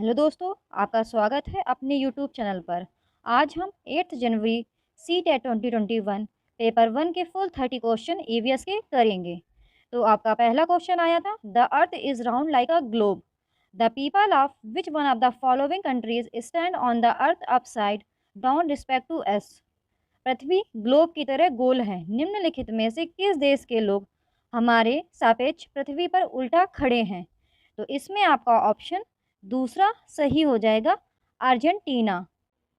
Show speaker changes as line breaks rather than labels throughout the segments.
Hello दोस्तों, आपका स्वागत है अपने यूट्यूब चैनल पर। आज हम 8 जनवरी CTET 2021 पेपर 1 के फुल 30 क्वेश्चन EVS के करेंगे। तो आपका पहला क्वेश्चन आया था, the earth is round like a globe. The people of which one of the following countries stand on the earth upside down respect to us. पृथ्वी globe की तरह गोल है, निम्नलिखित में से किस देश के लोग हमारे सापेक्ष पृथ्वी पर उल्टा खड़े हैं। तो इसमें आपका ऑप्शन दूसरा सही हो जाएगा, अर्जेंटीना।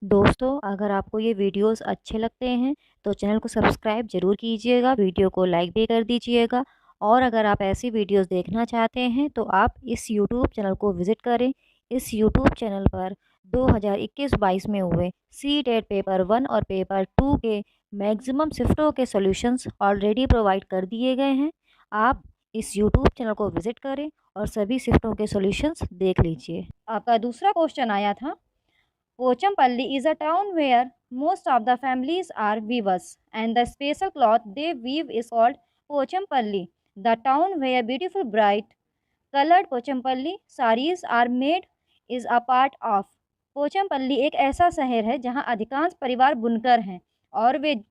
दोस्तों, अगर आपको ये वीडियोस अच्छे लगते हैं तो चैनल को सब्सक्राइब जरूर कीजिएगा, वीडियो को लाइक भी कर दीजिएगा। और अगर आप ऐसी वीडियोस देखना चाहते हैं तो आप इस यूट्यूब चैनल को विज़िट करें। इस यूट्यूब चैनल पर 2021-22 में हुए CTET पेपर 1 और पेपर 2 के मैक्सिमम शिफ्टों के सॉल्यूशंस ऑलरेडी प्रोवाइड कर दिए गए हैं। आप इस यूट्यूब चैनल को विज़िट करें और सभी शिफ्टों के सॉल्यूशंस देख लीजिए। आपका दूसरा क्वेश्चन आया था, Pochampalli is a town where most of the families are weavers and the special cloth they weave is called Pochampalli. The town where beautiful bright colored Pochampalli sarees are made is a part of. Pochampally एक ऐसा शहर है जहां अधिकांश परिवार बुनकर हैं और वे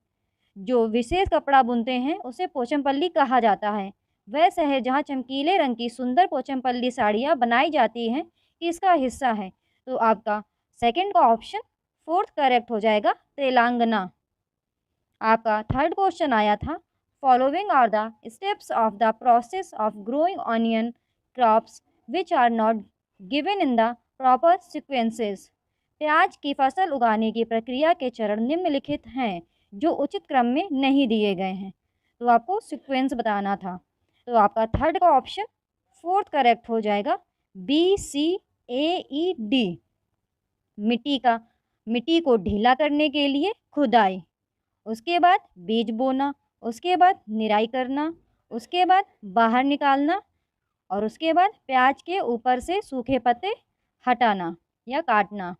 जो विशेष कपड़ा बुनते हैं उसे पोचमपल्ली कहा जाता है। वह शहर जहां चमकीले रंग की सुंदर पोचमपल्ली साड़ियां बनाई जाती हैं इसका हिस्सा है। तो आपका सेकंड का ऑप्शन फोर्थ करेक्ट हो जाएगा, तेलंगाना। आपका थर्ड क्वेश्चन आया था, following are the steps of the process of growing onion crops which are not given in the proper sequences. प्याज की फसल उगाने की प्रक्रिया के चरण निम्नलिखित हैं जो उचित क्रम में नहीं दिए गए हैं। तो आपको सीक्वेंस बताना था। तो आपका थर्ड का ऑप्शन फोर्थ करेक्ट हो जाएगा, BCAED। मिट्टी को ढीला करने के लिए खुदाई, उसके बाद बीज बोना, उसके बाद निराई करना, उसके बाद बाहर निकालना और उसके बाद प्याज के ऊपर से सूखे पत्ते हटाना या काटना।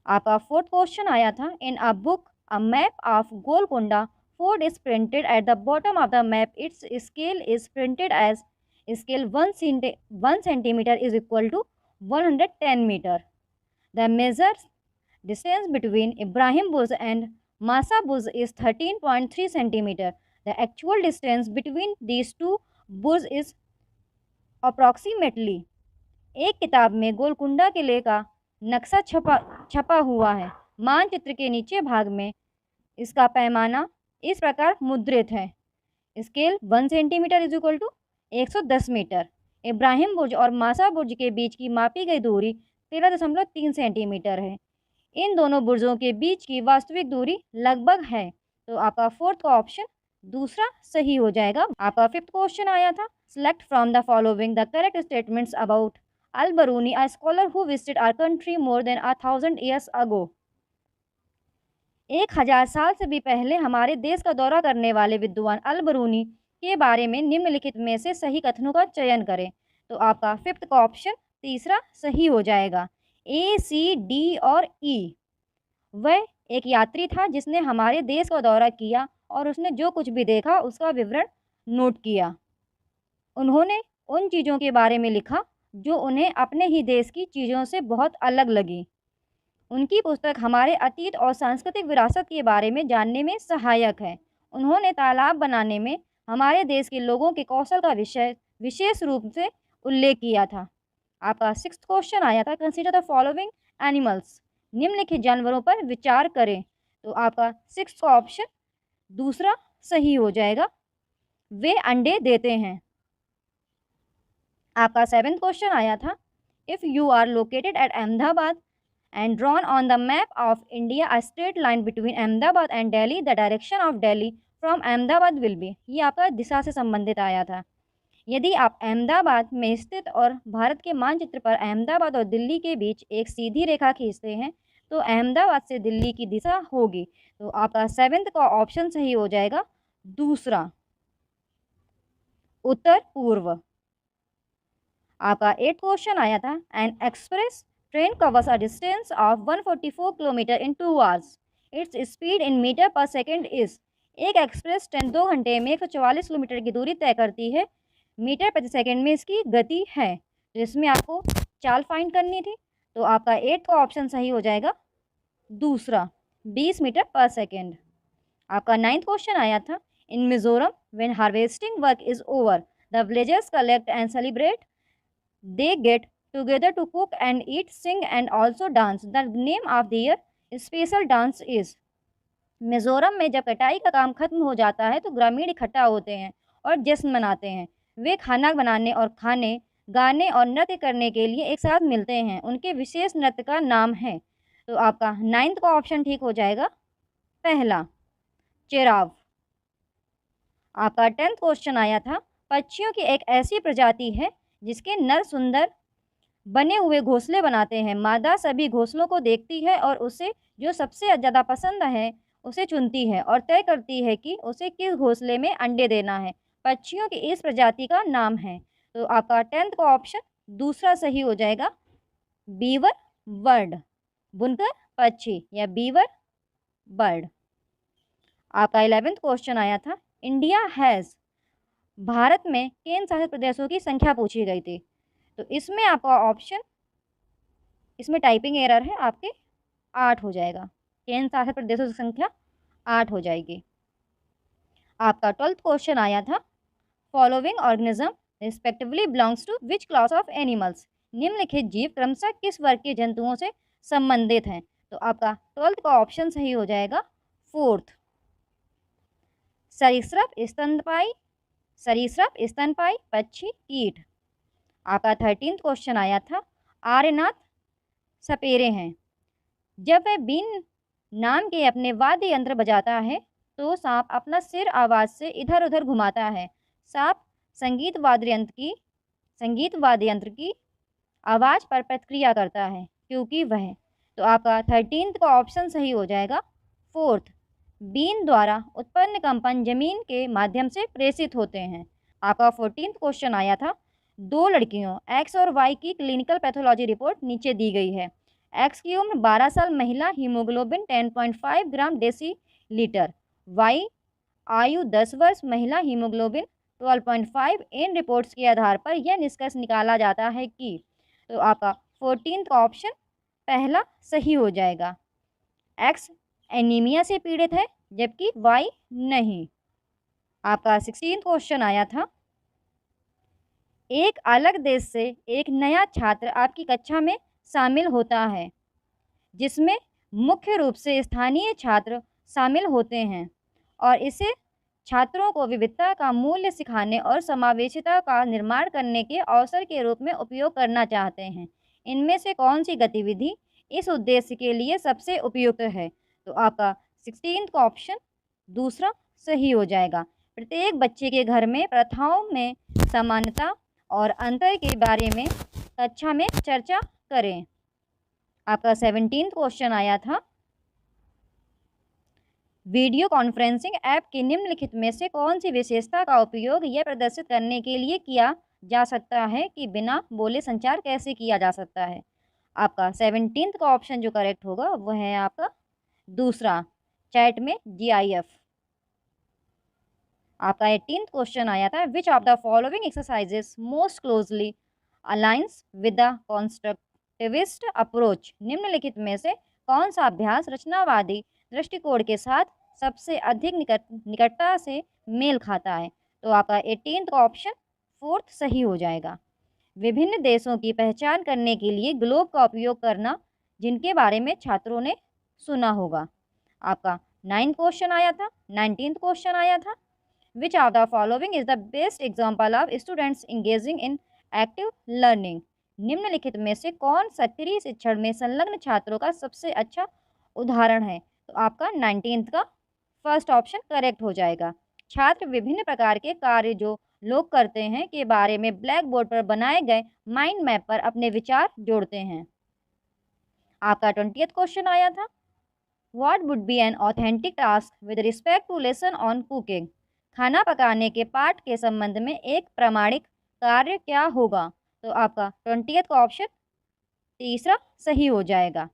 आपका फोर्थ क्वेश्चन आया था, in a book a map of Golconda fort is printed at the bottom of the map its scale is printed as scale 1 centimetre is equal to 110 metre. The measured distance between Ibrahim Burj and Masa Burj is 13.3 centimeter. The actual distance between these two burj is approximately। एक किताब में गोलकुंडा किले का नक्शा छपा हुआ है। मानचित्र के नीचे भाग में इसका पैमाना इस प्रकार मुद्रित है। Scale 1 centimetre is equal to 110 metre. Ibrahim Burj और मासा बुर्ज के बीच की मापी गई दूरी 13.3 सेंटीमीटर है। इन दोनों बुर्जों के बीच की वास्तविक दूरी लगभग है। तो आपका फोर्थ का ऑप्शन दूसरा सही हो जाएगा। आपका फिफ्थ क्वेश्चन आया था, select from the following the correct statements about Al Biruni, a scholar who visited our country more than 1000 years ago. 1000 साल से भी पहले हमारे देश का दौरा करने वाले विद्वान अल बरूनी के बारे में निम्नलिखित में से सही कथनों का चयन करें। तो आपका फिफ्थ का ऑप्शन तीसरा सही हो जाएगा, A, C, D और E। वह एक यात्री था जिसने हमारे देश का दौरा किया और उसने जो कुछ भी देखा उसका विवरण नोट किया। उन्होंने उन चीज़ों के बारे में लिखा जो उन्हें अपने ही देश की चीज़ों से बहुत अलग लगी। उनकी पुस्तक हमारे अतीत और सांस्कृतिक विरासत के बारे में जानने में सहायक है। उन्होंने तालाब बनाने में हमारे देश के लोगों के कौशल का विशेष रूप से उल्लेख किया था। आपका सिक्स्थ क्वेश्चन आया था, कंसीडर द फॉलोइंग एनिमल्स, निम्नलिखित जानवरों पर विचार करें। तो आपका सिक्स्थ का ऑप्शन दूसरा सही हो जाएगा, वे अंडे देते हैं। आपका सेवेंथ क्वेश्चन आया था, if you are located at Ahmedabad and drawn on the map of India a straight line between Ahmedabad and Delhi, the direction of Delhi from Ahmedabad will be. ये आपका दिशा से संबंधित आया था। यदि आप अहमदाबाद में स्थित और भारत के मानचित्र पर अहमदाबाद और दिल्ली के बीच एक सीधी रेखा खींचते हैं तो अहमदाबाद से दिल्ली की दिशा होगी। तो आपका सेवेंथ का ऑप्शन सही हो जाएगा, दूसरा उत्तर पूर्व। आपका एट क्वेश्चन आया था, an express train covers a distance of 144 kilometre in 2 hours, its speed in metre per second is. एक एक्सप्रेस ट्रेन 2 घंटे में 144 किलोमीटर की दूरी तय करती है, मीटर प्रति सेकंड में इसकी गति है। तो इसमें आपको चाल फाइंड करनी थी। तो आपका 8th का ऑप्शन सही हो जाएगा दूसरा, 20 मीटर पर सेकेंड। आपका 9th क्वेश्चन आया था, in Mizoram when harvesting work is over the villagers collect and celebrate, they get together to cook and eat, sing and also dance, the name of their special dance is. Mizoram में जब कटाई का काम खत्म हो जाता है तो ग्रामीण इकट्ठा होते हैं और जश्न मनाते हैं। वे खाना बनाने और खाने, गाने और नृत्य करने के लिए एक साथ मिलते हैं। उनके विशेष नृत्य का नाम है। तो आपका 9th का ऑप्शन ठीक हो जाएगा पहला, चेराव। आपका 10th क्वेश्चन आया था, पक्षियों की एक ऐसी प्रजाति है जिसके नर सुंदर बने हुए घोंसले बनाते हैं। मादा सभी घोंसलों को देखती है और उसे जो सबसे ज़्यादा पसंद है उसे चुनती है और तय करती है कि उसे किस घोंसले में अंडे देना है। पक्षियों की इस प्रजाति का नाम है। तो आपका 10th का ऑप्शन दूसरा सही हो जाएगा, बीवर बर्ड। बुनकर पक्षी या बीवर बर्ड। आपका 11th क्वेश्चन आया था, इंडिया हैज़, भारत में केंद्र शासित प्रदेशों की संख्या पूछी गई थी। तो इसमें आपका ऑप्शन, इसमें टाइपिंग एरर है, आपके 8 हो जाएगा। केंद्र शासित प्रदेशों की संख्या 8 हो जाएगी। आपका 12th क्वेश्चन आया था, following organism respectively belongs to which class of animals, निम्नलिखित जीव क्रमशः किस वर्ग के जंतुओं से संबंधित हैं। तो आपका 12th का ऑप्शन सही हो जाएगा 4th, सरीसृप स्तनपायी, सरीसृप स्तनपायी पक्षी कीट। आपका 13th क्वेश्चन आया था, आर्यनाथ सपेरे हैं। जब वह बीन नाम के अपने वाद्य यंत्र बजाता है तो सांप अपना सिर आवाज़ से इधर उधर घुमाता है। सांप संगीत वाद्य यंत्र की आवाज़ पर प्रतिक्रिया करता है क्योंकि वह। तो आपका 13th का ऑप्शन सही हो जाएगा 4th, बीन द्वारा उत्पन्न कंपन जमीन के माध्यम से प्रेषित होते हैं। आपका 14th क्वेश्चन आया था, दो लड़कियों एक्स और वाई की क्लिनिकल पैथोलॉजी रिपोर्ट नीचे दी गई है। एक्स की उम्र 12 साल, महिला, हीमोग्लोबिन 10.5 ग्राम डेसी लीटर। वाई आयु 10 वर्ष, महिला, हीमोग्लोबिन 12.5। इन रिपोर्ट्स के आधार पर यह निष्कर्ष निकाला जाता है कि। तो आपका 14th का ऑप्शन पहला सही हो जाएगा, एक्स एनीमिया से पीड़ित है जबकि वाई नहीं। आपका 16th क्वेश्चन आया था, एक अलग देश से एक नया छात्र आपकी कक्षा में शामिल होता है जिसमें मुख्य रूप से स्थानीय छात्र शामिल होते हैं और इसे छात्रों को विविधता का मूल्य सिखाने और समावेशिता का निर्माण करने के अवसर के रूप में उपयोग करना चाहते हैं। इनमें से कौन सी गतिविधि इस उद्देश्य के लिए सबसे उपयुक्त है। तो आपका 16th का ऑप्शन दूसरा सही हो जाएगा, प्रत्येक बच्चे के घर में प्रथाओं में समानता और अंतर के बारे में कक्षा में चर्चा करें। आपका 17th क्वेश्चन आया था, वीडियो कॉन्फ्रेंसिंग ऐप की निम्नलिखित में से कौन सी विशेषता का उपयोग यह प्रदर्शित करने के लिए किया जा सकता है कि बिना बोले संचार कैसे किया जा सकता है। आपका 17th का ऑप्शन जो करेक्ट होगा वह है आपका दूसरा, चैट में GIF। आपका 18th क्वेश्चन आया था, which of the following exercises most closely aligns with the constructivist approach, निम्नलिखित में से कौन सा अभ्यास रचनावादी दृष्टिकोण के साथ सबसे अधिक निकटता से मेल खाता है। तो आपका 18th का ऑप्शन 4th सही हो जाएगा, विभिन्न देशों की पहचान करने के लिए ग्लोब का उपयोग करना जिनके बारे में छात्रों ने सुना होगा। आपका 9th क्वेश्चन आया था, 19th क्वेश्चन आया था, which of the following is the best example of students engaging in active learning, निम्नलिखित में से कौन सक्रिय शिक्षण में संलग्न छात्रों का सबसे अच्छा उदाहरण है। तो आपका 19th का फर्स्ट ऑप्शन करेक्ट हो जाएगा, छात्र विभिन्न प्रकार के कार्य जो लोग करते हैं के बारे में ब्लैक बोर्ड पर बनाए गए माइंड मैप पर अपने विचार जोड़ते हैं। आपका 20th क्वेश्चन आया था, what would be an authentic task with respect to lesson on cooking, खाना पकाने के पाठ के संबंध में एक प्रामाणिक कार्य क्या होगा। तो आपका 20th का ऑप्शन तीसरा सही हो जाएगा,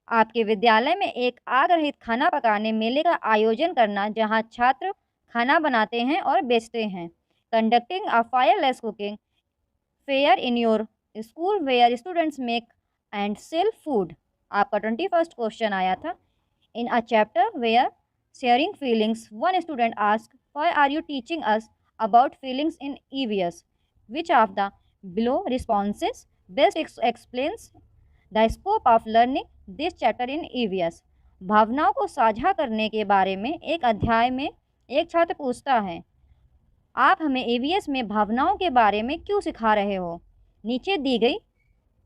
आपके विद्यालय में एक आग रहित खाना पकाने मेले का आयोजन करना जहां छात्र खाना बनाते हैं और बेचते हैं। Conducting a fireless cooking fair in your school where students make and sell food. आपका 21st क्वेश्चन आया था। In a chapter where sharing feelings one student ask why are you teaching us about feelings in EVS, which of the below responses best explains the scope of learning this chapter in EVS. भावनाओं को साझा करने के बारे में एक अध्याय में एक छात्र पूछता है, आप हमें ईवीएस में भावनाओं के बारे में क्यों सिखा रहे हो? नीचे दी गई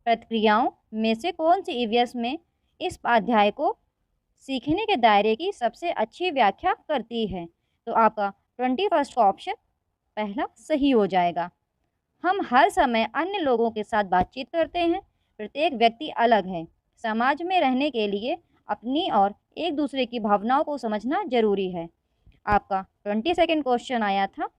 प्रतिक्रियाओं में से कौन सी ईवीएस में इस अध्याय को सीखने के दायरे की सबसे अच्छी व्याख्या करती है? तो आपका 21st का ऑप्शन पहला सही हो जाएगा। हम हर समय अन्य लोगों के साथ बातचीत करते हैं। प्रत्येक व्यक्ति अलग है। समाज में रहने के लिए अपनी और एक दूसरे की भावनाओं को समझना जरूरी है। आपका 22nd क्वेश्चन आया था।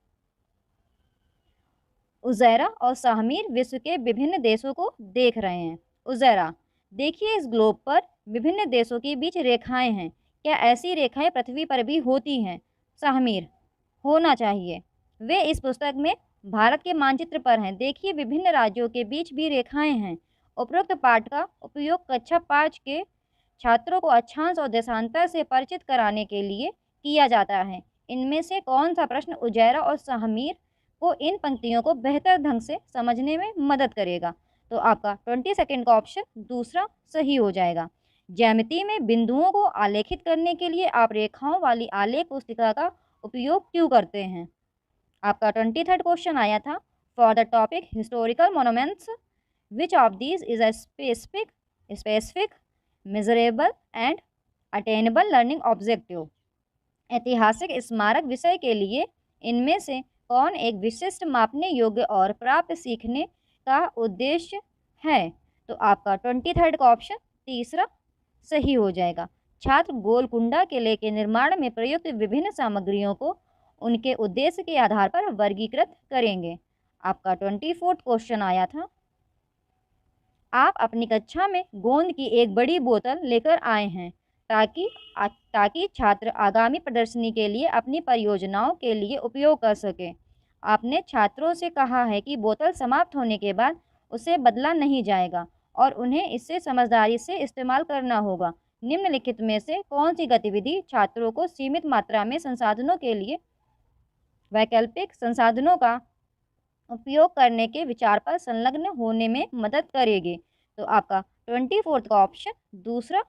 उज़ैरा और शाहमीर विश्व के विभिन्न देशों को देख रहे हैं। उज़ैरा, देखिए इस ग्लोब पर विभिन्न देशों के बीच रेखाएं हैं। क्या ऐसी रेखाएं पृथ्वी पर भी होती हैं? शाहमीर, होना चाहिए। वे इस पुस्तक में भारत के मानचित्र पर हैं। देखिए विभिन्न राज्यों के बीच भी रेखाएं हैं। उपरोक्त पाठ का उपयोग कक्षा 5 के छात्रों को अक्षांश और देशांतर से परिचित कराने के लिए किया जाता है। इनमें से कौन सा प्रश्न उज़ैरा और शाहमीर को इन पंक्तियों को बेहतर ढंग से समझने में मदद करेगा? तो आपका 22nd का ऑप्शन दूसरा सही हो जाएगा। ज्यामिति में बिंदुओं को आलेखित करने के लिए आप रेखाओं वाली आलेख पुस्तिका का उपयोग क्यों करते हैं? आपका 23rd क्वेश्चन आया था। For the topic historical monuments which of these is a specific measurable and attainable learning objective. ऐतिहासिक स्मारक विषय के लिए इनमें से कौन एक विशिष्ट मापने योग्य और प्राप्त सीखने का उद्देश्य है? तो आपका 23rd का ऑप्शन तीसरा सही हो जाएगा। छात्र गोलकुंडा किले के निर्माण में प्रयुक्त विभिन्न सामग्रियों को उनके उद्देश्य के आधार पर वर्गीकृत करेंगे। आपका 24th क्वेश्चन आया था। आप अपनी कक्षा में गोंद की एक बड़ी बोतल लेकर आए हैं ताकि छात्र आगामी प्रदर्शनी के लिए अपनी परियोजनाओं के लिए उपयोग कर सकें। आपने छात्रों से कहा है कि बोतल समाप्त होने के बाद उसे बदला नहीं जाएगा और उन्हें इसे समझदारी से इस्तेमाल करना होगा। निम्नलिखित में से कौन सी गतिविधि छात्रों को सीमित मात्रा में संसाधनों के लिए वैकल्पिक संसाधनों का उपयोग करने के विचार पर संलग्न होने में मदद करेगी? तो आपका 24th का ऑप्शन दूसरा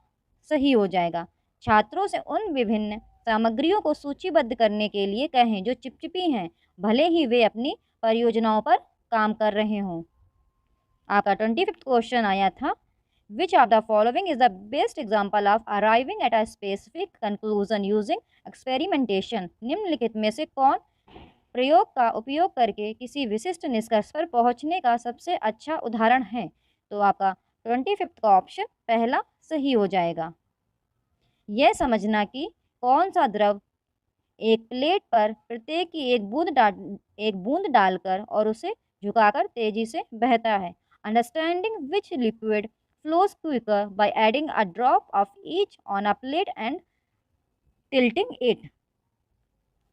सही हो जाएगा। छात्रों से उन विभिन्न सामग्रियों को सूचीबद्ध करने के लिए कहें जो चिपचिपी हैं, भले ही वे अपनी परियोजनाओं पर काम कर रहे हों। आपका 25th क्वेश्चन आया था। Which of the following is the best example of arriving at a specific conclusion using experimentation. निम्नलिखित में से कौन प्रयोग का उपयोग करके किसी विशिष्ट निष्कर्ष पर पहुंचने का सबसे अच्छा उदाहरण है? तो आपका 25th का ऑप्शन पहला सही हो जाएगा। यह समझना कि कौन सा द्रव एक प्लेट पर प्रत्येक की एक बूंद डालकर और उसे झुकाकर तेजी से बहता है। Understanding which liquid flows quicker by adding a drop of each on a plate and tilting it.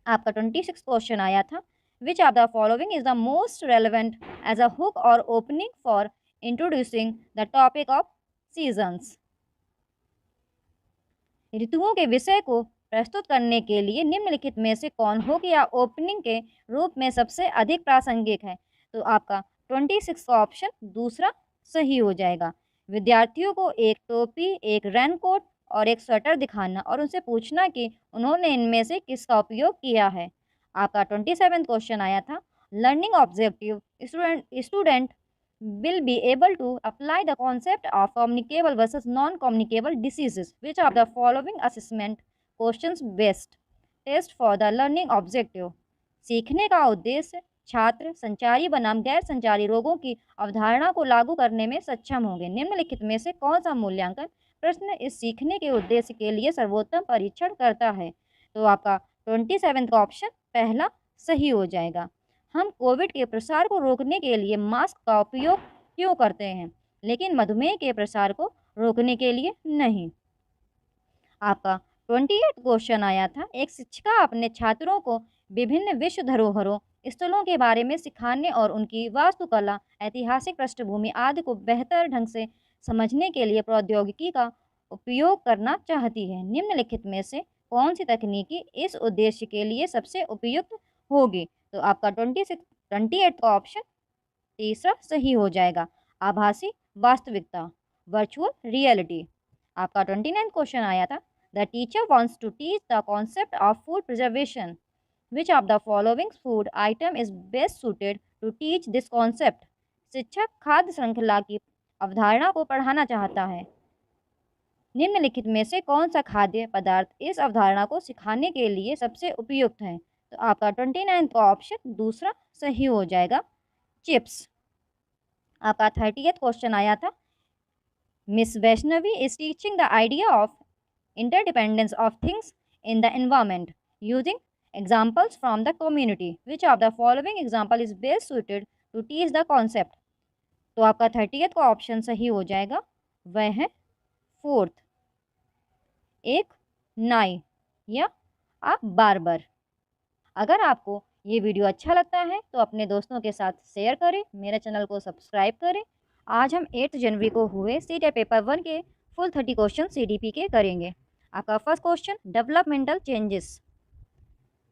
आपका 26 क्वेश्चन आया था। Which of the following is the most relevant as a hook or opening for introducing the topic of seasons. ऋतुओं के विषय को प्रस्तुत करने के लिए निम्नलिखित में से कौन हुक या ओपनिंग के रूप में सबसे अधिक प्रासंगिक है? तो आपका 26 का ऑप्शन दूसरा सही हो जाएगा। विद्यार्थियों को एक टोपी, एक रेनकोट और एक स्वेटर दिखाना और उनसे पूछना कि उन्होंने इनमें से किसका उपयोग किया है। आपका 27 क्वेश्चन आया था। Learning objective student will be able to apply the concept of communicable versus non-communicable diseases. Which of the following assessment questions best test for the learning objective? सीखने का उद्देश्य छात्र संचारी बनाम गैर संचारी रोगों की अवधारणा को लागू करने में सक्षम होंगे। निम्नलिखित में से कौन सा मूल्यांकन प्रश्न इस सीखने के उद्देश्य के लिए सर्वोत्तम परीक्षण करता है? तो आपका 27 का ऑप्शन पहला सही हो जाएगा। हम कोविड के प्रसार को रोकने के लिए मास्क का उपयोग क्यों करते हैं, लेकिन मधुमेह के प्रसार को रोकने के लिए नहीं? आपका 28 क्वेश्चन आया था। एक शिक्षिका अपने छात्रों को विभिन्न विश्व धरोहरों स्थलों के बारे में सिखाने और उनकी वास्तुकला, ऐतिहासिक पृष्ठभूमि आदि को बेहतर ढंग से समझने के लिए प्रौद्योगिकी का उपयोग करना चाहती है। निम्नलिखित में से कौन सी तकनीकी इस उद्देश्य के लिए सबसे उपयुक्त होगी? तो आपका 28 का ऑप्शन तीसरा सही हो जाएगा, आभासी वास्तविकता, वर्चुअल रियलिटी। आपका 29 क्वेश्चन आया था, the teacher wants to teach the concept of food preservation, which of the following food item is best suited to teach this concept. शिक्षक खाद्य श्रृंखला की अवधारणा को पढ़ाना चाहता है, निम्नलिखित में से कौन सा खाद्य पदार्थ इस अवधारणा को सिखाने के लिए सबसे उपयुक्त है? तो आपका 29 का ऑप्शन दूसरा सही हो जाएगा, चिप्स। आपका 30th क्वेश्चन आया था, Miss Vaishnavi is teaching the idea of interdependence of things in the environment using examples from the community, which of the following example is best suited to teach the concept. तो आपका 30th का option सही हो जाएगा, वह है fourth, एक नाई या आप बार्बर। अगर आपको ये वीडियो अच्छा लगता है तो अपने दोस्तों के साथ शेयर करें, मेरे चैनल को सब्सक्राइब करें। आज हम 8 जनवरी को हुए सीटेट पेपर 1 के फुल 30 क्वेश्चन सीडीपी के करेंगे। आपका फर्स्ट क्वेश्चन, डेवलपमेंटल चेंजेस,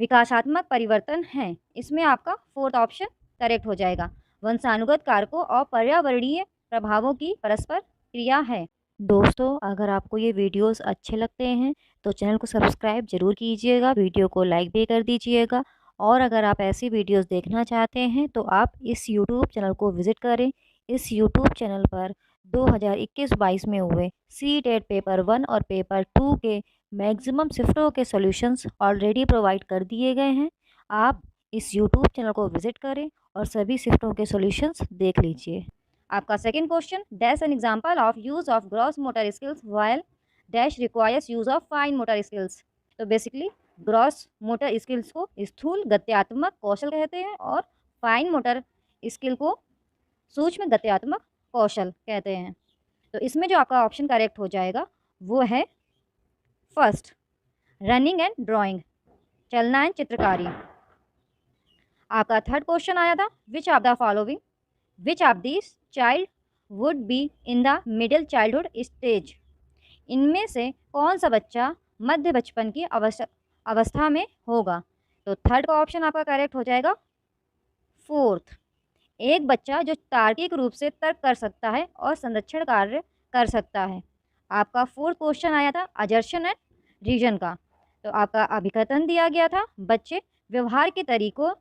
विकासात्मक परिवर्तन हैं। इसमें आपका फोर्थ ऑप्शन करेक्ट हो जाएगा। वंशानुगत कारकों और पर्यावरणीय प्रभावों की परस्पर क्रिया है। दोस्तों, अगर आपको ये वीडियोस अच्छे लगते हैं तो चैनल को सब्सक्राइब जरूर कीजिएगा, वीडियो को लाइक भी कर दीजिएगा। और अगर आप ऐसी वीडियोस देखना चाहते हैं तो आप इस यूट्यूब चैनल को विज़िट करें। इस यूट्यूब चैनल पर 2021-22 में हुए सीटेट पेपर 1 और पेपर 2 के मैक्सिमम शिफ्टों के सॉल्यूशंस ऑलरेडी प्रोवाइड कर दिए गए हैं। आप इस यूट्यूब चैनल को विज़िट करें और सभी शिफ्टों के सॉल्यूशंस देख लीजिए। आपका second question, dash an example of use of gross motor skills while dash requires use of fine motor skills. तो बेसिकली ग्रॉस मोटर स्किल्स को स्थूल गत्यात्मक कौशल कहते हैं और फाइन मोटर स्किल को सूक्ष्म गत्यात्मक कौशल कहते हैं। तो इसमें जो आपका ऑप्शन करेक्ट हो जाएगा वो है फर्स्ट, रनिंग एंड ड्राइंग, चलना एंड चित्रकारी। आपका थर्ड क्वेश्चन आया था, which of this child would be in the middle childhood stage. इनमें से कौन सा बच्चा मध्य बचपन की अवस्था में होगा? तो थर्ड का ऑप्शन आपका करेक्ट हो जाएगा फोर्थ, एक बच्चा जो तार्किक रूप से तर्क कर सकता है और संरक्षण कार्य कर सकता है। आपका फोर्थ क्वेश्चन आया था अजर्शन एंड रीजन का। तो आपका अभिकथन दिया गया था, बच्चे व्यवहार के तरीकों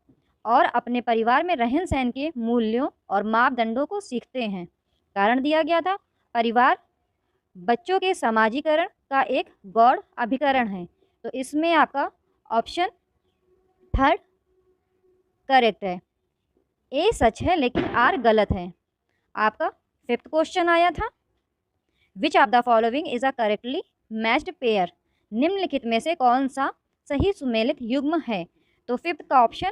और अपने परिवार में रहन सहन के मूल्यों और मापदंडों को सीखते हैं। कारण दिया गया था, परिवार बच्चों के समाजीकरण का एक गौड़ अभिकरण है। तो इसमें आपका ऑप्शन थर्ड करेक्ट है। ए सच है लेकिन आर गलत है। आपका फिफ्थ क्वेश्चन आया था, which of the following is a correctly matched pair. निम्नलिखित में से कौन सा सही सुमेलित युग्म है? तो फिफ्थ का ऑप्शन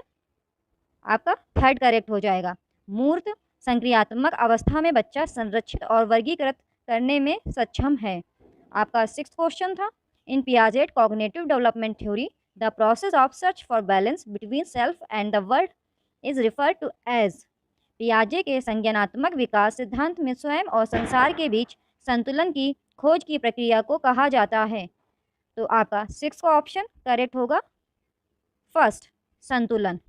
आपका थर्ड करेक्ट हो जाएगा। मूर्त संक्रियात्मक अवस्था में बच्चा संरक्षित और वर्गीकृत करने में सक्षम है। आपका सिक्स्थ क्वेश्चन था, in Piaget cognitive development theory the process of search for balance between self and the world is referred to as. पियाजे के संज्ञानात्मक विकास सिद्धांत में स्वयं और संसार के बीच संतुलन की खोज की प्रक्रिया को कहा जाता है। तो आपका सिक्स का ऑप्शन करेक्ट होगा, फर्स्ट, संतुलन।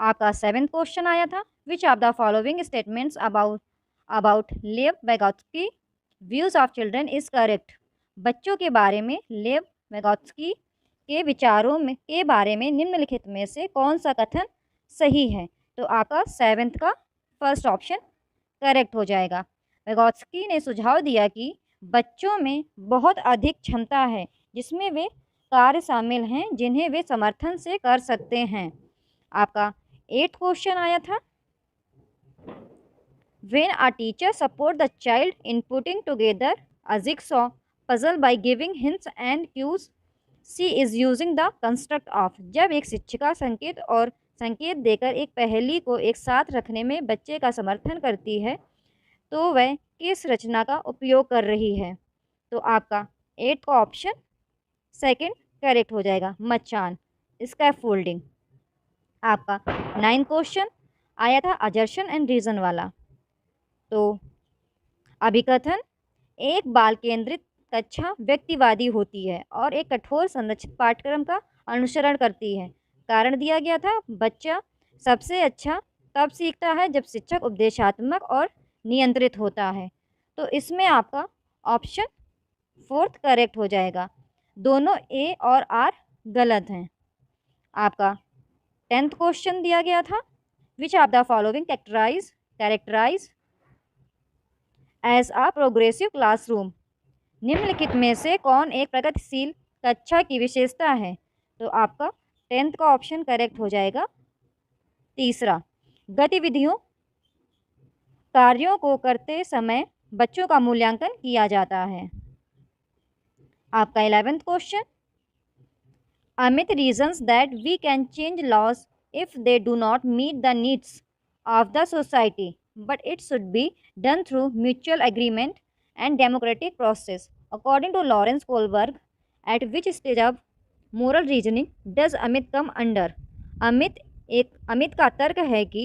आपका सेवेंथ क्वेश्चन आया था, which of the following statements about Lev Vygotsky views of children is correct. बच्चों के बारे में लेव वेगोत्स्की के विचारों में के बारे में निम्नलिखित में से कौन सा कथन सही है? तो आपका सेवेंथ का फर्स्ट ऑप्शन करेक्ट हो जाएगा। वेगोत्स्की ने सुझाव दिया कि बच्चों में बहुत अधिक क्षमता है जिसमें वे कार्य शामिल हैं जिन्हें वे समर्थन से कर सकते हैं। आपका एट्थ क्वेश्चन आया था, when a teacher support the child in putting together a jigsaw puzzle by giving hints and cues she is using the construct of. जब एक शिक्षिका संकेत देकर एक पहेली को एक साथ रखने में बच्चे का समर्थन करती है तो वह किस रचना का उपयोग कर रही है? तो आपका एट्थ का ऑप्शन सेकंड करेक्ट हो जाएगा, मचान, स्कैफोल्डिंग। आपका 9th क्वेश्चन आया था अजर्शन एंड रीजन वाला। तो अभिकथन, एक बाल केंद्रित कक्षा व्यक्तिवादी होती है और एक कठोर संरचित पाठ्यक्रम का अनुसरण करती है। कारण दिया गया था, बच्चा सबसे अच्छा तब सीखता है जब शिक्षक उपदेशात्मक और नियंत्रित होता है। तो इसमें आपका ऑप्शन 4th करेक्ट हो जाएगा। दोनों ए और आर गलत हैं। आपका 10th क्वेश्चन दिया गया था, which of the following characterise as a progressive classroom. निम्नलिखित में से कौन एक प्रगतिशील कक्षा की विशेषता है। तो आपका 10th का ऑप्शन करेक्ट हो जाएगा। तीसरा, गतिविधियों कार्यों को करते समय बच्चों का मूल्यांकन किया जाता है। आपका 11th question, Amit reasons that we can change laws if they do not meet the needs of the society but it should be done through mutual agreement and democratic process. According to Lawrence Kohlberg, at which stage of moral reasoning does Amit come under? Amit का तर्क है कि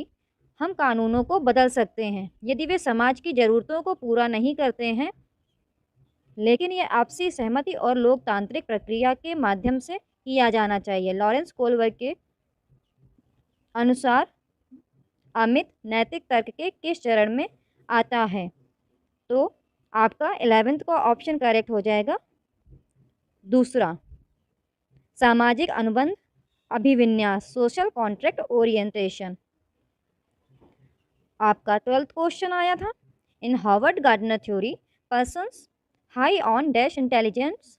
हम कानूनों को बदल सकते हैं यदि वे समाज की ज़रूरतों को पूरा नहीं करते हैं, लेकिन यह आपसी सहमति और लोकतांत्रिक प्रक्रिया के माध्यम से किया जाना चाहिए। लॉरेंस कोलबर्ग के अनुसार अमित नैतिक तर्क के किस चरण में आता है। तो आपका 11th का ऑप्शन करेक्ट हो जाएगा। दूसरा, सामाजिक अनुबंध अभिविन्यास, सोशल कॉन्ट्रैक्ट ओरिएंटेशन। आपका 12th क्वेश्चन आया था, इन Harvard gardener theory persons high on dash intelligence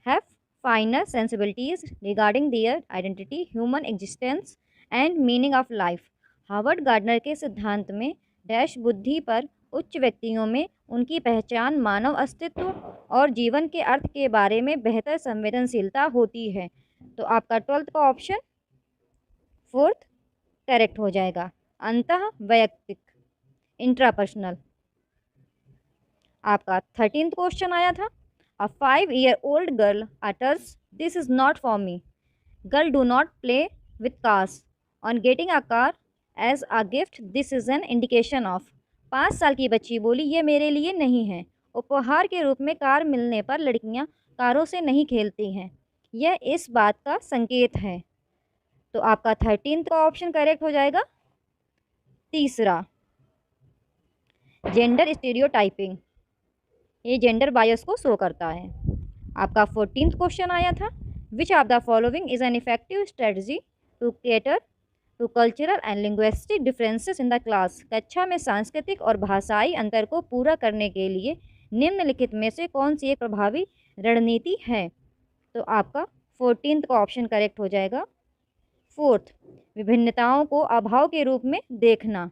have फाइनर sensibilities regarding their identity, human existence and meaning of life. Harvard gardener के सिद्धांत में डैश बुद्धि पर उच्च व्यक्तियों में उनकी पहचान, मानव अस्तित्व और जीवन के अर्थ के बारे में बेहतर संवेदनशीलता होती है। तो आपका 12th का ऑप्शन 4th करेक्ट हो जाएगा। अंतः वैयक्तिक, इंट्रापर्सनल। आपका 13th क्वेश्चन आया था, a 5-year-old girl utters this is not for me. Girl do not play with cars on getting a car as a gift, this is an indication of. 5 साल की बच्ची बोली, ये मेरे लिए नहीं है। उपहार के रूप में कार मिलने पर लड़कियां कारों से नहीं खेलती हैं, यह इस बात का संकेत है। तो आपका 13th का ऑप्शन करेक्ट हो जाएगा। तीसरा, जेंडर स्टीरियोटाइपिंग, ये जेंडर बायस को शो करता है। आपका 14th क्वेश्चन आया था, which of the following is an effective strategy to cater to cultural and linguistic differences in the class. कक्षा में सांस्कृतिक और भाषाई अंतर को पूरा करने के लिए निम्नलिखित में से कौन सी एक प्रभावी रणनीति है। तो आपका 14th का ऑप्शन करेक्ट हो जाएगा। 4th, विभिन्नताओं को अभाव के रूप में देखना,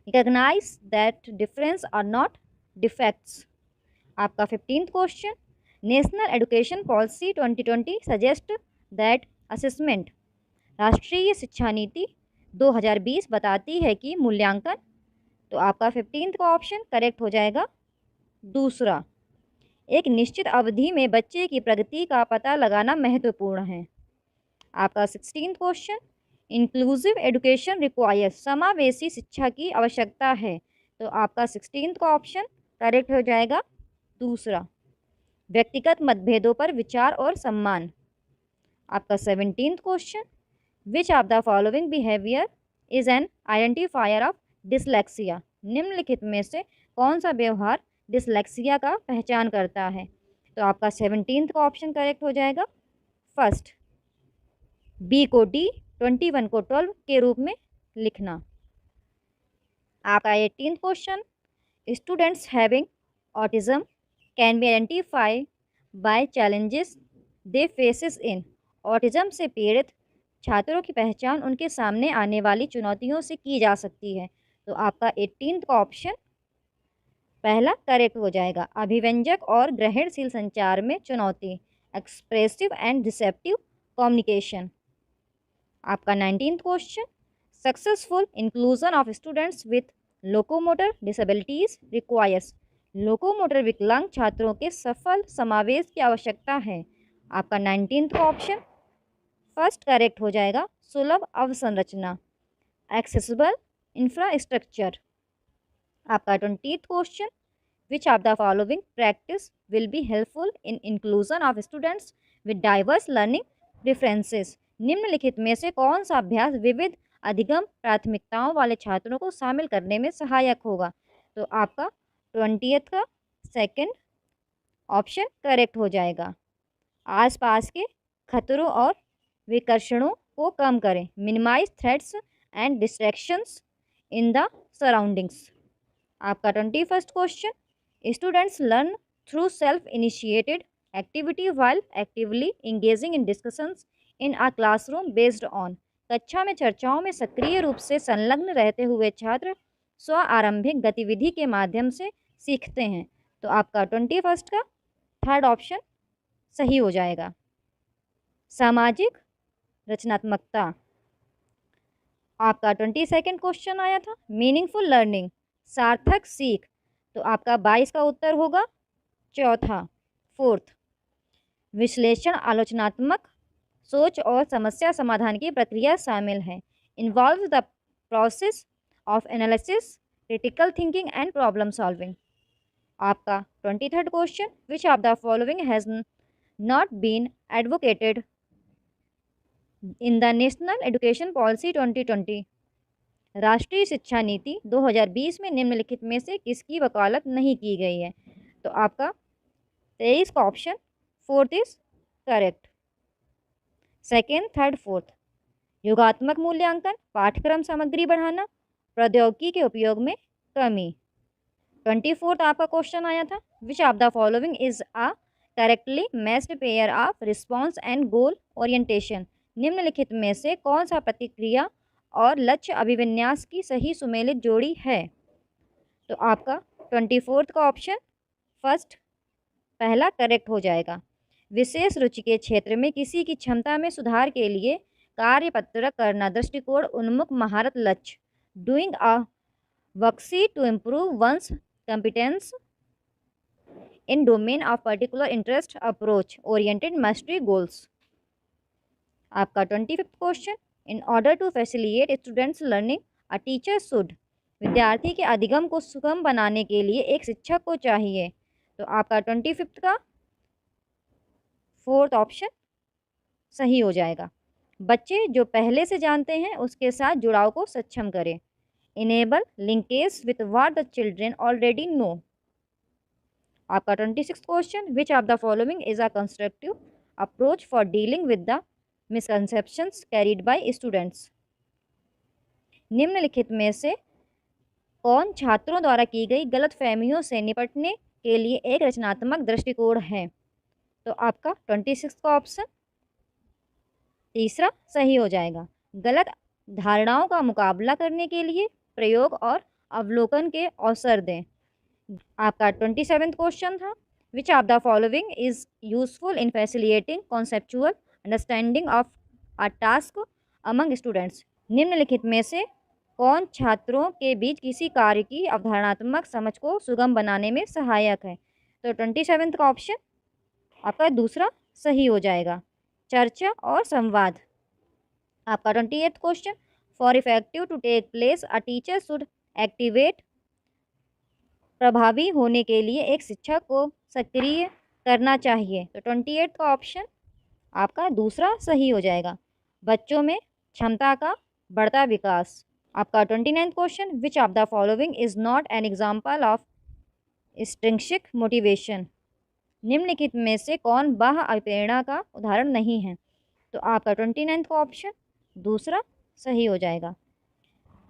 recognise that difference are not defects. आपका 15th question, national education policy 2020 suggest that assessment. राष्ट्रीय शिक्षा नीति 2020 बताती है कि मूल्यांकन। तो आपका 15th का ऑप्शन करेक्ट हो जाएगा। दूसरा, एक निश्चित अवधि में बच्चे की प्रगति का पता लगाना महत्वपूर्ण है। आपका 16th question, inclusive education requires, समावेशी शिक्षा की आवश्यकता है। तो आपका 16th का ऑप्शन करेक्ट हो जाएगा। दूसरा, व्यक्तिगत मतभेदों पर विचार और सम्मान। आपका 17th question, which of the following behaviour is an identifier of dyslexia. निम्नलिखित में से कौन सा व्यवहार डिसलेक्सिया का पहचान करता है। तो आपका 17th का ऑप्शन करेक्ट हो जाएगा। फर्स्ट, बी को डी, 21 को 12 के रूप में लिखना। आपका 18th question, students having autism can be identify bye challenges they faces in. Autism से पीड़ित छात्रों की पहचान उनके सामने आने वाली चुनौतियों से की जा सकती है। तो आपका 18th का ऑप्शन पहला करेक्ट हो जाएगा। अभिव्यंजक और ग्रहणशील संचार में चुनौती, एक्सप्रेसिव एंड रिसेप्टिव कम्युनिकेशन। आपका 19th question, successful inclusion of students with locomotor disabilities requires. Locomotor विकलांग छात्रों के सफल समावेश की आवश्यकता है। आपका 19th का ऑप्शन फर्स्ट करेक्ट हो जाएगा सुलभ अवसंरचना, एक्सेसिबल इंफ्रास्ट्रक्चर। आपका 20th question, which of the following practice will be helpful in inclusion of students with diverse learning preferences. निम्नलिखित में से कौन सा अभ्यास विविध अधिगम प्राथमिकताओं वाले छात्रों को शामिल करने में सहायक होगा। तो आपका 20th का सेकंड ऑप्शन करेक्ट हो जाएगा। आसपास के खतरों और विकर्षणों को कम करें, minimise threats and distractions in the surroundings. आपका 21st question, students learn through self initiated activity while actively engaging in discussions in a classroom based on. कक्षा में चर्चाओं में सक्रिय रूप से संलग्न रहते हुए छात्र स्व आरंभिक गतिविधि के माध्यम से सीखते हैं। तो आपका 21st का थर्ड ऑप्शन सही हो जाएगा। सामाजिक रचनात्मकता। आपका 22nd क्वेश्चन आया था, मीनिंगफुल लर्निंग, सार्थक सीख। तो आपका 22 का उत्तर होगा चौथा, फोर्थ। विश्लेषण आलोचनात्मक सोच और समस्या समाधान की प्रक्रिया शामिल है, involve the process of analysis, critical thinking and problem solving. आपका 23rd question, which of the following has not been advocated in the national education policy 2020। राष्ट्रीय शिक्षा नीति 2020 में निम्नलिखित में से किसकी वकालत नहीं की गई है। तो आपका 23 का option fourth is correct. Second, third, fourth. योगात्मक मूल्यांकन, पाठ्यक्रम सामग्री बढ़ाना, प्रौद्योगिकी के उपयोग में कमी। 24th आपका क्वेश्चन आया था, which of the following is a correctly matched pair of response and goal orientation. निम्नलिखित में से कौन सा प्रतिक्रिया और लक्ष्य अभिविन्यास की सही सुमेलित जोड़ी है। तो आपका 24th का ऑप्शन फर्स्ट पहला करेक्ट हो जाएगा। विशेष रुचि के क्षेत्र में किसी की क्षमता में सुधार के लिए कार्यपत्र करना, दृष्टिकोण उन्मुख महारत लक्ष्य, doing a worksheet to improve one's competence in domain of particular interest, approach oriented mastery goals. आपका 25th question, in order to facilitate students learning a teacher should. विद्यार्थी के अधिगम को सुगम बनाने के लिए एक शिक्षक को चाहिए। तो आपका 25th का फोर्थ ऑप्शन सही हो जाएगा। बच्चे जो पहले से जानते हैं उसके साथ जुड़ाव को सक्षम करें, enable linkage with what the children already know. आपका 26th question, which of the following is a constructive approach for dealing with the misconceptions carried by students. निम्नलिखित में से कौन छात्रों द्वारा की गई गलतफहमियों से निपटने के लिए एक रचनात्मक दृष्टिकोण है। तो आपका 26 का ऑप्शन तीसरा सही हो जाएगा। गलत धारणाओं का मुकाबला करने के लिए प्रयोग और अवलोकन के अवसर दें। आपका 27th क्वेश्चन था, which of the following is useful in facilitating conceptual understanding of a task among students. निम्नलिखित में से कौन छात्रों के बीच किसी कार्य की अवधारणात्मक समझ को सुगम बनाने में सहायक है। तो 27th का ऑप्शन आपका दूसरा सही हो जाएगा, चर्चा और संवाद। आपका 28th question, for effective to take place a teacher should activate. प्रभावी होने के लिए एक शिक्षक को सक्रिय करना चाहिए। तो 28th का ऑप्शन आपका दूसरा सही हो जाएगा, बच्चों में क्षमता का बढ़ता विकास। आपका 29th question, which of the following is not an example of extrinsic motivation. निम्नलिखित में से कौन बाह्य अभिप्रेरणा का उदाहरण नहीं है। तो आपका 29th का ऑप्शन दूसरा सही हो जाएगा,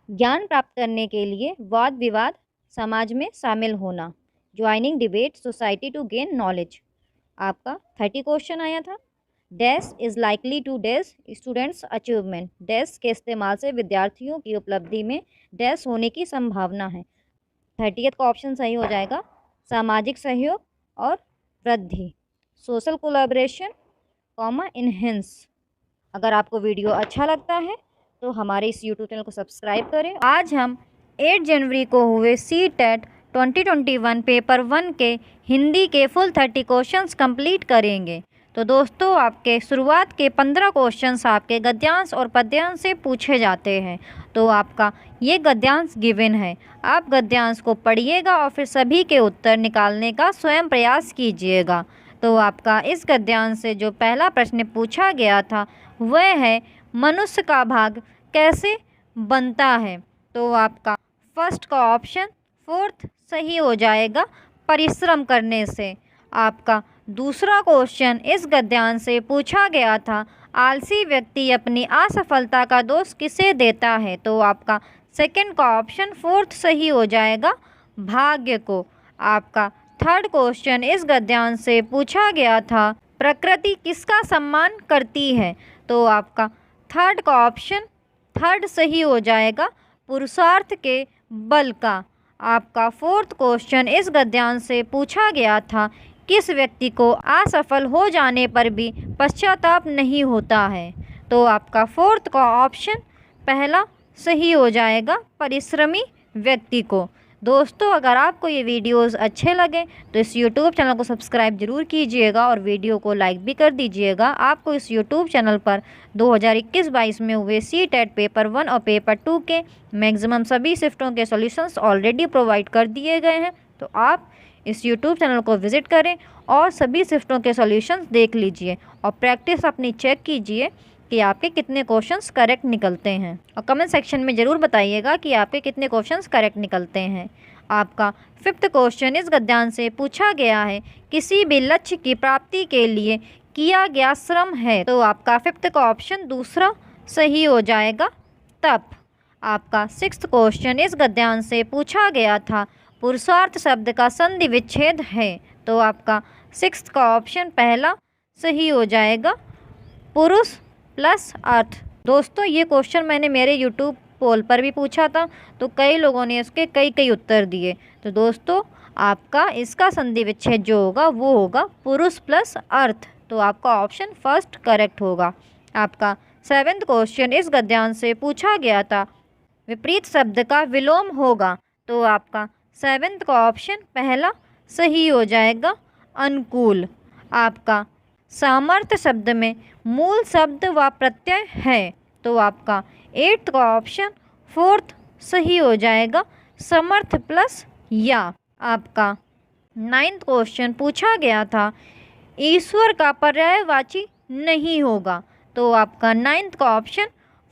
ज्ञान प्राप्त करने के लिए वाद विवाद समाज में शामिल होना, joining debate society to gain knowledge. आपका 30 क्वेश्चन आया था, dash is likely to dash students achievement. Dash के इस्तेमाल से विद्यार्थियों की उपलब्धि में डैश होने की संभावना है। 30th का ऑप्शन सही हो जाएगा, सामाजिक सहयोग और वृद्धि, सोशल कोलैबोरेशन कॉमा इनहेंस। अगर आपको वीडियो अच्छा लगता है तो हमारे इस यूट्यूब चैनल को सब्सक्राइब करें। आज हम 8 जनवरी को हुए CTET 2021 पेपर 1 के हिंदी के फुल 30 क्वेश्चंस कंप्लीट करेंगे। तो दोस्तों आपके शुरुआत के 15 क्वेश्चंस आपके गद्यांश और पद्यांश से पूछे जाते हैं। तो आपका ये गद्यांश गिवन है, आप गद्यांश को पढ़िएगा और फिर सभी के उत्तर निकालने का स्वयं प्रयास कीजिएगा। तो आपका इस गद्यांश से जो पहला प्रश्न पूछा गया था वह है मनुष्य का भाग कैसे बनता है। तो आपका फर्स्ट का ऑप्शन फोर्थ सही हो जाएगा, परिश्रम करने से। आपका दूसरा क्वेश्चन इस गद्यांश से पूछा गया था, आलसी व्यक्ति अपनी असफलता का दोष किसे देता है। तो आपका सेकंड का ऑप्शन फोर्थ सही हो जाएगा, भाग्य को। आपका थर्ड क्वेश्चन इस गद्यांश से पूछा गया था, प्रकृति किसका सम्मान करती है। तो आपका थर्ड का ऑप्शन थर्ड सही हो जाएगा, पुरुषार्थ के बल का। आपका फोर्थ क्वेश्चन इस गद्यांश से पूछा गया था, किस व्यक्ति को असफल हो जाने पर भी पश्चाताप नहीं होता है। तो आपका फोर्थ का ऑप्शन पहला सही हो जाएगा, परिश्रमी व्यक्ति को। दोस्तों अगर आपको ये वीडियोस अच्छे लगे तो इस YouTube चैनल को सब्सक्राइब जरूर कीजिएगा और वीडियो को लाइक भी कर दीजिएगा। आपको इस YouTube चैनल पर 2021-22 में हुए CTET पेपर 1 और पेपर 2 के मैक्सिमम सभी शिफ्टों के सॉल्यूशंस ऑलरेडी प्रोवाइड कर दिए गए हैं। तो आप इस YouTube चैनल को विज़िट करें और सभी शिफ्टों के सॉल्यूशंस देख लीजिए और प्रैक्टिस अपनी चेक कीजिए कि आपके कितने क्वेश्चंस करेक्ट निकलते हैं। और कमेंट सेक्शन में ज़रूर बताइएगा कि आपके कितने क्वेश्चंस करेक्ट निकलते हैं। आपका फिफ्थ क्वेश्चन इस गद्यांश से पूछा गया है, किसी भी लक्ष्य की प्राप्ति के लिए किया गया श्रम है। तो आपका फिफ्थ का ऑप्शन दूसरा सही हो जाएगा, तप। आपका सिक्स्थ क्वेश्चन इस गद्यांश से पूछा गया था, पुरुषार्थ शब्द का संधि विच्छेद है। तो आपका सिक्स्थ का ऑप्शन पहला सही हो जाएगा, पुरुष प्लस अर्थ। दोस्तों ये क्वेश्चन मैंने मेरे YouTube पोल पर भी पूछा था, तो कई लोगों ने इसके कई उत्तर दिए। तो दोस्तों आपका इसका संधि विच्छेद जो होगा वो होगा पुरुष प्लस अर्थ। तो आपका ऑप्शन फर्स्ट करेक्ट होगा। आपका सेवेंथ क्वेश्चन इस गद्यांश से पूछा गया था, विपरीत शब्द का विलोम होगा। तो आपका सेवेंथ का ऑप्शन पहला सही हो जाएगा, अनुकूल। आपका सामर्थ्य शब्द में मूल शब्द व प्रत्यय है। तो आपका एट्थ का ऑप्शन फोर्थ सही हो जाएगा, समर्थ प्लस या। आपका नाइन्थ क्वेश्चन पूछा गया था, ईश्वर का पर्यायवाची नहीं होगा। तो आपका नाइन्थ का ऑप्शन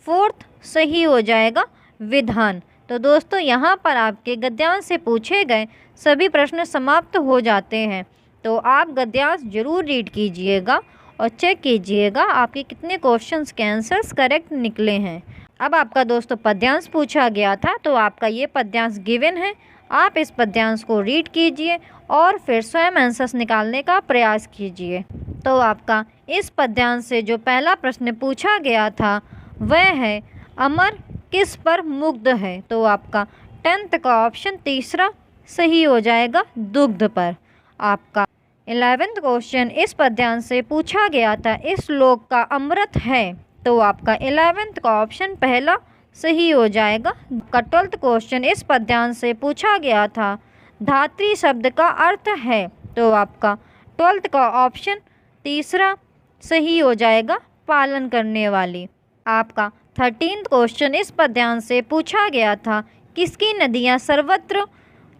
फोर्थ सही हो जाएगा, विधान। तो दोस्तों यहाँ पर आपके गद्यांश से पूछे गए सभी प्रश्न समाप्त हो जाते हैं। तो आप गद्यांश जरूर रीड कीजिएगा और चेक कीजिएगा आपके कितने क्वेश्चंस के आंसर्स करेक्ट निकले हैं। अब आपका दोस्तों पद्यांश पूछा गया था, तो आपका ये पद्यांश गिवन है। आप इस पद्यांश को रीड कीजिए और फिर स्वयं आंसर्स निकालने का प्रयास कीजिए। तो आपका इस पद्यांश से जो पहला प्रश्न पूछा गया था वह है, अमर किस पर मुग्ध है। तो आपका 10th का ऑप्शन तीसरा सही हो जाएगा, दुग्ध पर। आपका 11th क्वेश्चन इस पद्यांश से पूछा गया था, इस लोक का अमृत है। तो आपका 11th का ऑप्शन पहला सही हो जाएगा। आपका 12th क्वेश्चन इस पद्यांश से पूछा गया था, धात्री शब्द का अर्थ है। तो आपका 12th का ऑप्शन तीसरा सही हो जाएगा, पालन करने वाली। आपका 13th क्वेश्चन इस पद्यांश से पूछा गया था, किसकी नदियाँ सर्वत्र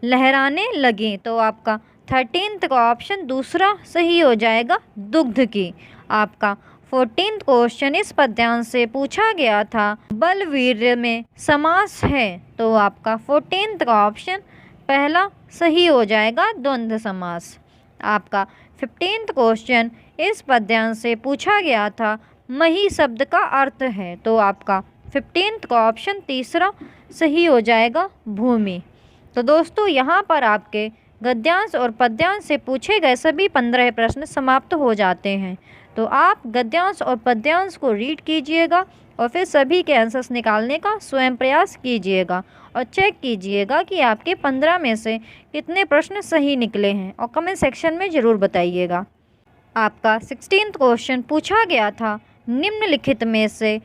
लहराने लगीं। तो आपका 13th का ऑप्शन दूसरा सही हो जाएगा, दुग्ध की। आपका 14th क्वेश्चन इस पद्यांश से पूछा गया था, बलवीर में समास है। तो आपका 14th का ऑप्शन पहला सही हो जाएगा, द्वंद्व समास। आपका 15th क्वेश्चन इस पद्यांश से पूछा गया था, मही शब्द का अर्थ है। तो आपका 15th का ऑप्शन तीसरा सही हो जाएगा, भूमि। तो दोस्तों यहाँ पर आपके गद्यांश और पद्यांश से पूछे गए सभी 15 प्रश्न समाप्त हो जाते हैं। तो आप गद्यांश और पद्यांश को रीड कीजिएगा और फिर सभी के आंसर्स निकालने का स्वयं प्रयास कीजिएगा और चेक कीजिएगा कि आपके 15 में से कितने प्रश्न सही निकले हैं और कमेंट सेक्शन में ज़रूर बताइएगा। आपका 16th क्वेश्चन पूछा गया था, निम्नलिखित में से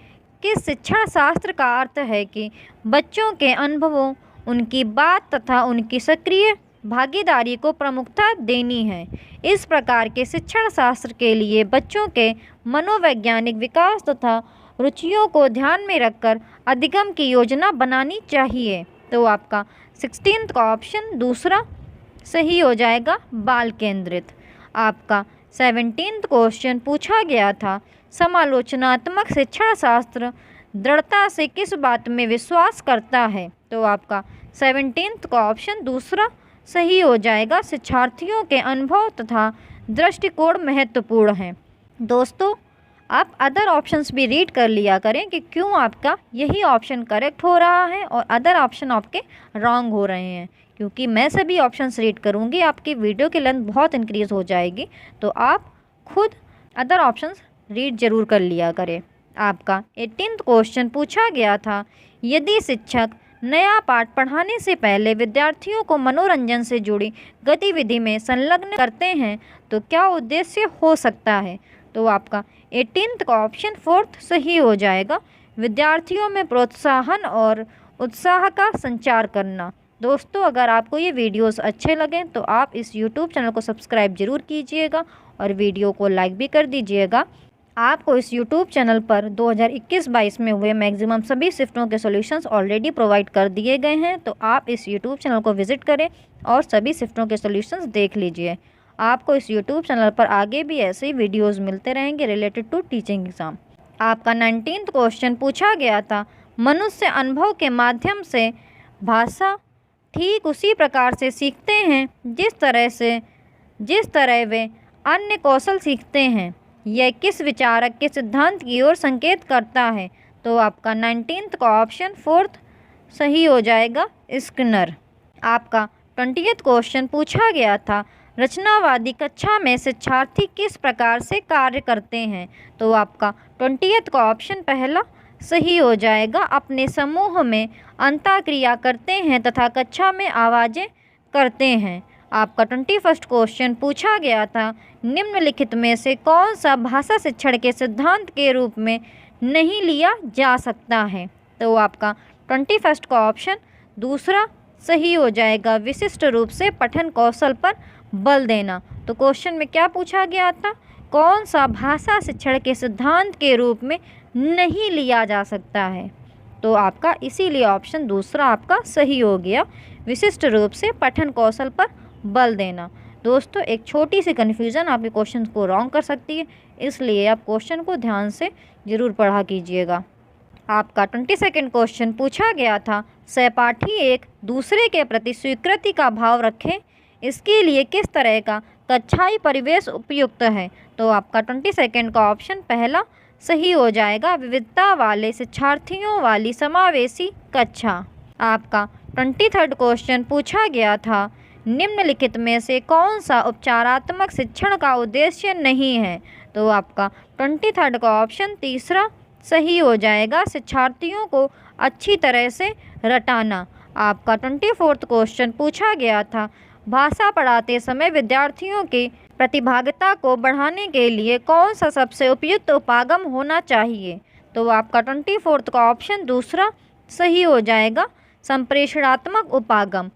किस शिक्षण शास्त्र का अर्थ है कि बच्चों के अनुभवों, उनकी बात तथा उनकी सक्रिय भागीदारी को प्रमुखता देनी है। इस प्रकार के शिक्षण शास्त्र के लिए बच्चों के मनोवैज्ञानिक विकास तथा रुचियों को ध्यान में रखकर अधिगम की योजना बनानी चाहिए। तो आपका 16th का ऑप्शन दूसरा सही हो जाएगा, बाल केंद्रित। आपका 17th क्वेश्चन पूछा गया था, समालोचनात्मक शिक्षण शास्त्र दृढ़ता से किस बात में विश्वास करता है। तो आपका 17th का ऑप्शन दूसरा सही हो जाएगा, शिक्षार्थियों के अनुभव तथा दृष्टिकोण महत्वपूर्ण हैं। दोस्तों, आप अदर ऑप्शंस भी रीड कर लिया करें कि क्यों आपका यही ऑप्शन करेक्ट हो रहा है और अदर ऑप्शन आपके रॉन्ग हो रहे हैं, क्योंकि मैं सभी ऑप्शंस रीड करूंगी, आपकी वीडियो की लेंथ बहुत इंक्रीज़ हो जाएगी, तो आप खुद अदर ऑप्शंस रीड ज़रूर कर लिया करें। आपका 18th क्वेश्चन पूछा गया था, यदि शिक्षक नया पाठ पढ़ाने से पहले विद्यार्थियों को मनोरंजन से जुड़ी गतिविधि में संलग्न करते हैं तो क्या उद्देश्य हो सकता है। तो आपका 18th का ऑप्शन 4th सही हो जाएगा, विद्यार्थियों में प्रोत्साहन और उत्साह का संचार करना। दोस्तों, अगर आपको ये वीडियोस अच्छे लगें तो आप इस YouTube चैनल को सब्सक्राइब ज़रूर कीजिएगा और वीडियो को लाइक भी कर दीजिएगा। आपको इस YouTube चैनल पर 2021-22 में हुए मैक्सिमम सभी शिफ्टों के सॉल्यूशंस ऑलरेडी प्रोवाइड कर दिए गए हैं, तो आप इस YouTube चैनल को विजिट करें और सभी शिफ्टों के सॉल्यूशंस देख लीजिए। आपको इस YouTube चैनल पर आगे भी ऐसे ही वीडियोज़ मिलते रहेंगे रिलेटेड टू टीचिंग एग्ज़ाम। आपका 19th क्वेश्चन पूछा गया था, मनुष्य अनुभव के माध्यम से भाषा ठीक उसी प्रकार से सीखते हैं जिस तरह वे अन्य कौशल सीखते हैं। यह किस विचारक के सिद्धांत की ओर संकेत करता है। तो आपका 19th का ऑप्शन 4th सही हो जाएगा, स्किनर। आपका 20th क्वेश्चन पूछा गया था, रचनावादी कक्षा में शिक्षार्थी किस प्रकार से कार्य करते हैं। तो आपका 20th का ऑप्शन पहला सही हो जाएगा, अपने समूह में अंतःक्रिया करते हैं तथा कक्षा में आवाज़ें करते हैं। आपका 21st क्वेश्चन पूछा गया था, निम्नलिखित में से कौन सा भाषा शिक्षण के सिद्धांत के रूप में नहीं लिया जा सकता है। तो आपका 21st का ऑप्शन दूसरा सही हो जाएगा, विशिष्ट रूप से पठन कौशल पर बल देना। तो क्वेश्चन में क्या पूछा गया था, कौन सा भाषा शिक्षण के सिद्धांत के रूप में नहीं लिया जा सकता है। तो आपका इसीलिए ऑप्शन दूसरा आपका सही हो गया, विशिष्ट रूप से पठन कौशल पर बल देना। दोस्तों, एक छोटी सी कन्फ्यूज़न आपके क्वेश्चन को रॉन्ग कर सकती है, इसलिए आप क्वेश्चन को ध्यान से ज़रूर पढ़ा कीजिएगा। आपका 22nd क्वेश्चन पूछा गया था, सहपाठी एक दूसरे के प्रति स्वीकृति का भाव रखें, इसके लिए किस तरह का कक्षाई परिवेश उपयुक्त है। तो आपका 22nd का ऑप्शन पहला सही हो जाएगा, विविधता वाले शिक्षार्थियों वाली समावेशी कक्षा। आपका 23rd क्वेश्चन पूछा गया था, निम्नलिखित में से कौन सा उपचारात्मक शिक्षण का उद्देश्य नहीं है। तो आपका 23rd का ऑप्शन तीसरा सही हो जाएगा, शिक्षार्थियों को अच्छी तरह से रटाना। आपका 24th क्वेश्चन पूछा गया था, भाषा पढ़ाते समय विद्यार्थियों की प्रतिभागिता को बढ़ाने के लिए कौन सा सबसे उपयुक्त उपागम होना चाहिए। तो आपका 24th का ऑप्शन दूसरा सही हो जाएगा, संप्रेषणात्मक उपागम।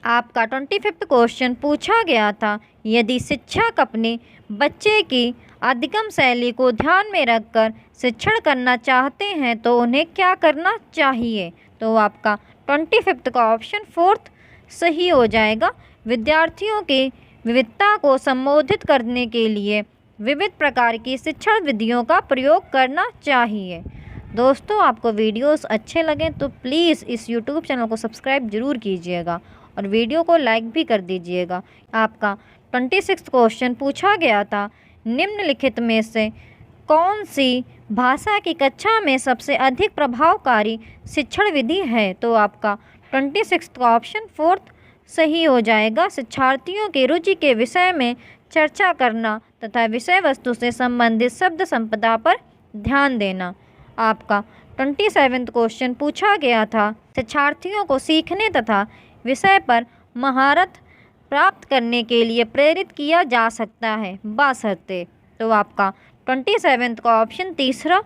आपका 25th क्वेश्चन पूछा गया था, यदि शिक्षक अपने बच्चे की अधिगम शैली को ध्यान में रखकर शिक्षण करना चाहते हैं तो उन्हें क्या करना चाहिए। तो आपका 25th का ऑप्शन 4th सही हो जाएगा, विद्यार्थियों की विविधता को संबोधित करने के लिए विविध प्रकार की शिक्षण विधियों का प्रयोग करना चाहिए। दोस्तों, आपको वीडियोस अच्छे लगें तो प्लीज़ इस YouTube चैनल को सब्सक्राइब ज़रूर कीजिएगा और वीडियो को लाइक भी कर दीजिएगा। आपका 26th क्वेश्चन पूछा गया था, निम्नलिखित में से कौन सी भाषा की कक्षा में सबसे अधिक प्रभावकारी शिक्षण विधि है। तो आपका 26th का ऑप्शन 4th सही हो जाएगा, शिक्षार्थियों की रुचि के विषय में चर्चा करना तथा विषय वस्तु से संबंधित शब्द संपदा पर ध्यान देना। आपका 27th क्वेश्चन पूछा गया था, शिक्षार्थियों को सीखने तथा विषय पर महारत प्राप्त करने के लिए प्रेरित किया जा सकता है बशर्ते। तो आपका 27th का ऑप्शन तीसरा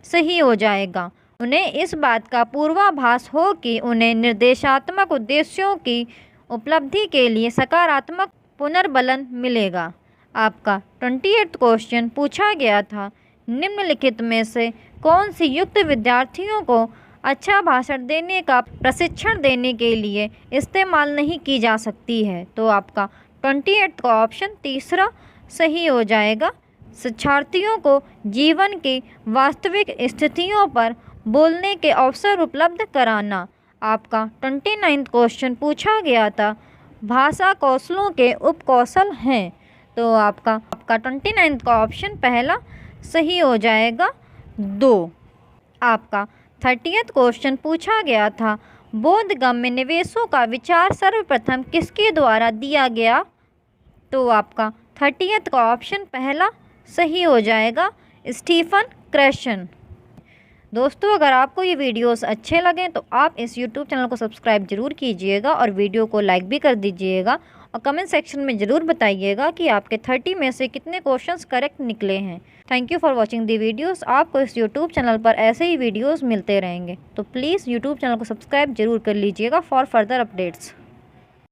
सही हो जाएगा, उन्हें इस बात का पूर्वाभास हो कि उन्हें निर्देशात्मक उद्देश्यों की उपलब्धि के लिए सकारात्मक पुनर्बलन मिलेगा। आपका 28वां क्वेश्चन पूछा गया था, निम्नलिखित में से कौन सी युक्त विद्यार्थियों को अच्छा भाषण देने का प्रशिक्षण देने के लिए इस्तेमाल नहीं की जा सकती है। तो आपका 28 का ऑप्शन तीसरा सही हो जाएगा। शिक्षार्थियों को जीवन की वास्तविक स्थितियों पर बोलने के अवसर उपलब्ध कराना। आपका 29वां क्वेश्चन पूछा गया था, भाषा कौशलों के उपकौशल हैं। तो आपका 29 का ऑप्शन पहला सही हो जाएगा 2। आपका 30वां क्वेश्चन पूछा गया था, बोधगम्य निवेशों का विचार सर्वप्रथम किसके द्वारा दिया गया। तो आपका 30वां का ऑप्शन पहला सही हो जाएगा, स्टीफन क्रैशन। दोस्तों, अगर आपको ये वीडियोस अच्छे लगें तो आप इस YouTube चैनल को सब्सक्राइब जरूर कीजिएगा और वीडियो को लाइक भी कर दीजिएगा और कमेंट सेक्शन में ज़रूर बताइएगा कि आपके 30 में से कितने क्वेश्चंस करेक्ट निकले हैं। Thank you for watching the videos. आपको इस YouTube चैनल पर ऐसे ही वीडियोस मिलते रहेंगे, तो प्लीज़ YouTube चैनल को सब्सक्राइब जरूर कर लीजिएगा फॉर फर्दर अपडेट्स।